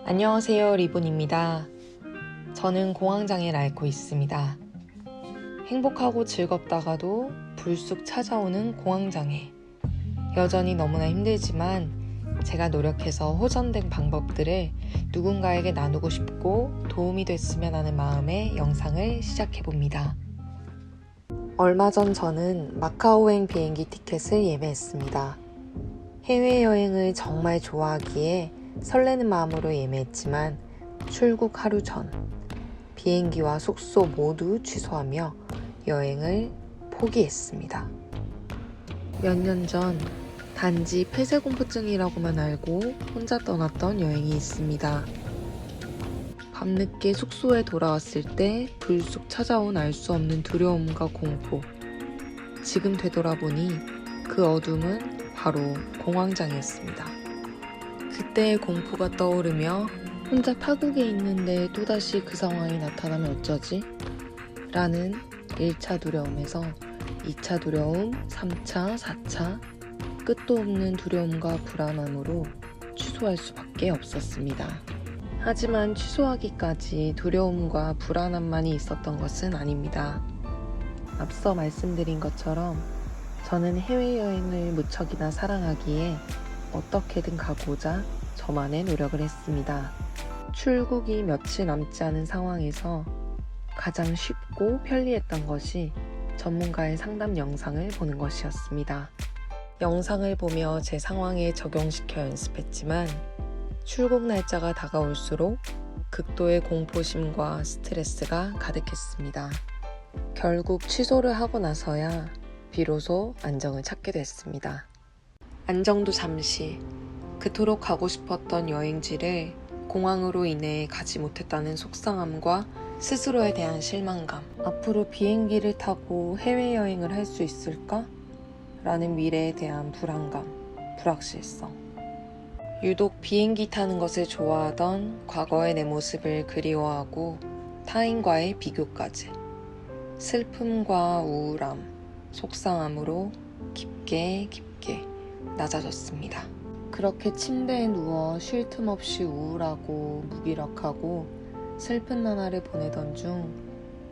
안녕하세요, 리본입니다. 저는 공황장애를 앓고 있습니다. 행복하고 즐겁다가도 불쑥 찾아오는 공황장애. 여전히 너무나 힘들지만 제가 노력해서 호전된 방법들을 누군가에게 나누고 싶고 도움이 됐으면 하는 마음에 영상을 시작해봅니다. 얼마 전 저는 마카오행 비행기 티켓을 예매했습니다. 해외여행을 정말 좋아하기에 설레는 마음으로 예매했지만 출국 하루 전 비행기와 숙소 모두 취소하며 여행을 포기했습니다. 몇 년 전 단지 폐쇄공포증이라고만 알고 혼자 떠났던 여행이 있습니다. 밤늦게 숙소에 돌아왔을 때 불쑥 찾아온 알 수 없는 두려움과 공포. 지금 되돌아보니 그 어둠은 바로 공황장애였습니다. 그때의 공포가 떠오르며 혼자 타국에 있는데 또다시 그 상황이 나타나면 어쩌지? 라는 1차 두려움에서 2차 두려움, 3차, 4차 끝도 없는 두려움과 불안함으로 취소할 수밖에 없었습니다. 하지만 취소하기까지 두려움과 불안함만이 있었던 것은 아닙니다. 앞서 말씀드린 것처럼 저는 해외여행을 무척이나 사랑하기에 어떻게든 가고자 저만의 노력을 했습니다. 출국이 며칠 남지 않은 상황에서 가장 쉽고 편리했던 것이 전문가의 상담 영상을 보는 것이었습니다. 영상을 보며 제 상황에 적용시켜 연습했지만 출국 날짜가 다가올수록 극도의 공포심과 스트레스가 가득했습니다. 결국 취소를 하고 나서야 비로소 안정을 찾게 됐습니다. 안정도 잠시, 그토록 가고 싶었던 여행지를 공항으로 인해 가지 못했다는 속상함과 스스로에 대한 실망감, 앞으로 비행기를 타고 해외여행을 할 수 있을까? 라는 미래에 대한 불안감, 불확실성. 유독 비행기 타는 것을 좋아하던 과거의 내 모습을 그리워하고 타인과의 비교까지. 슬픔과 우울함, 속상함으로 깊게 낮아졌습니다. 그렇게 침대에 누워 쉴 틈 없이 우울하고 무기력하고 슬픈 나날을 보내던 중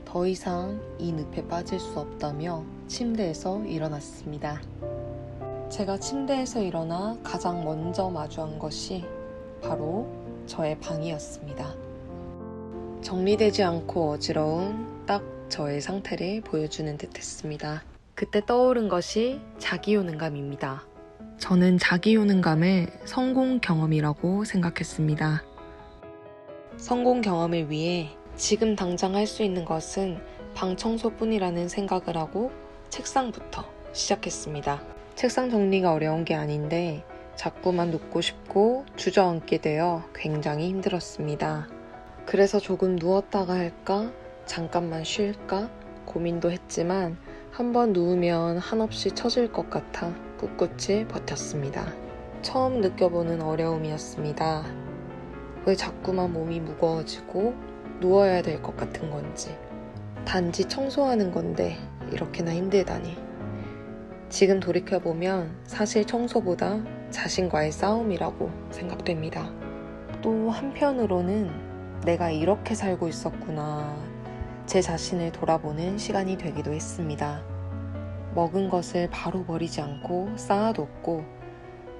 더 이상 이 늪에 빠질 수 없다며 침대에서 일어났습니다. 제가 침대에서 일어나 가장 먼저 마주한 것이 바로 저의 방이었습니다. 정리되지 않고 어지러운 딱 저의 상태를 보여주는 듯 했습니다. 그때 떠오른 것이 자기효능감입니다. 저는 자기효능감을 성공 경험이라고 생각했습니다. 성공 경험을 위해 지금 당장 할 수 있는 것은 방 청소뿐이라는 생각을 하고 책상부터 시작했습니다. 책상 정리가 어려운 게 아닌데 자꾸만 눕고 싶고 주저앉게 되어 굉장히 힘들었습니다. 그래서 조금 누웠다가 할까? 잠깐만 쉴까? 고민도 했지만 한번 누우면 한없이 처질 것 같아 꿋꿋이 버텼습니다. 처음 느껴보는 어려움이었습니다. 왜 자꾸만 몸이 무거워지고 누워야 될 것 같은 건지. 단지 청소하는 건데 이렇게나 힘들다니. 지금 돌이켜보면 사실 청소보다 자신과의 싸움이라고 생각됩니다. 또 한편으로는 내가 이렇게 살고 있었구나. 제 자신을 돌아보는 시간이 되기도 했습니다. 먹은 것을 바로 버리지 않고 쌓아뒀고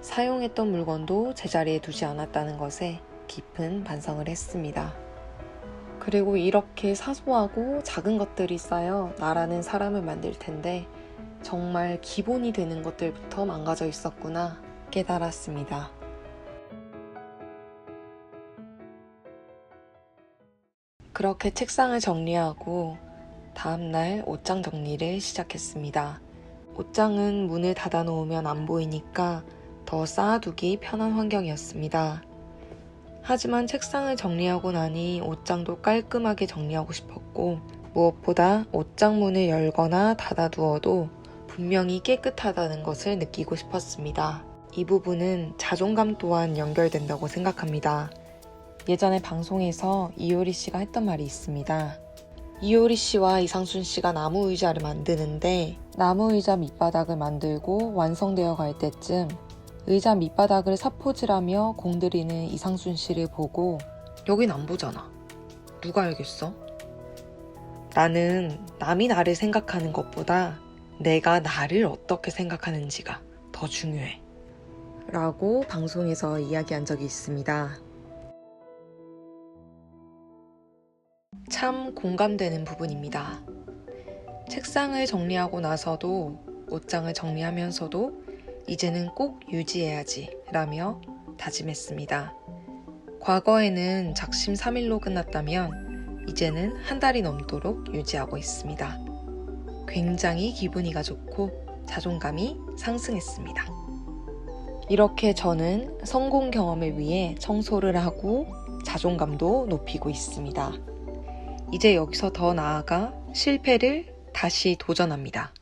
사용했던 물건도 제자리에 두지 않았다는 것에 깊은 반성을 했습니다. 그리고 이렇게 사소하고 작은 것들이 쌓여 나라는 사람을 만들 텐데 정말 기본이 되는 것들부터 망가져 있었구나 깨달았습니다. 그렇게 책상을 정리하고 다음날 옷장 정리를 시작했습니다. 옷장은 문을 닫아 놓으면 안 보이니까 더 쌓아두기 편한 환경이었습니다. 하지만 책상을 정리하고 나니 옷장도 깔끔하게 정리하고 싶었고 무엇보다 옷장 문을 열거나 닫아두어도 분명히 깨끗하다는 것을 느끼고 싶었습니다. 이 부분은 자존감 또한 연결된다고 생각합니다. 예전에 방송에서 이효리 씨가 했던 말이 있습니다. 이효리 씨와 이상순 씨가 나무 의자를 만드는데 나무 의자 밑바닥을 만들고 완성되어 갈 때쯤 의자 밑바닥을 사포질하며 공들이는 이상순 씨를 보고 여긴 안 보잖아. 누가 알겠어? 나는 남이 나를 생각하는 것보다 내가 나를 어떻게 생각하는지가 더 중요해. 라고 방송에서 이야기한 적이 있습니다. 참 공감되는 부분입니다. 책상을 정리하고 나서도 옷장을 정리하면서도 이제는 꼭 유지해야지 라며 다짐했습니다. 과거에는 작심 3일로 끝났다면 이제는 한 달이 넘도록 유지하고 있습니다. 굉장히 기분이가 좋고 자존감이 상승했습니다. 이렇게 저는 성공 경험을 위해 청소를 하고 자존감도 높이고 있습니다. 이제 여기서 더 나아가 실패를 다시 도전합니다.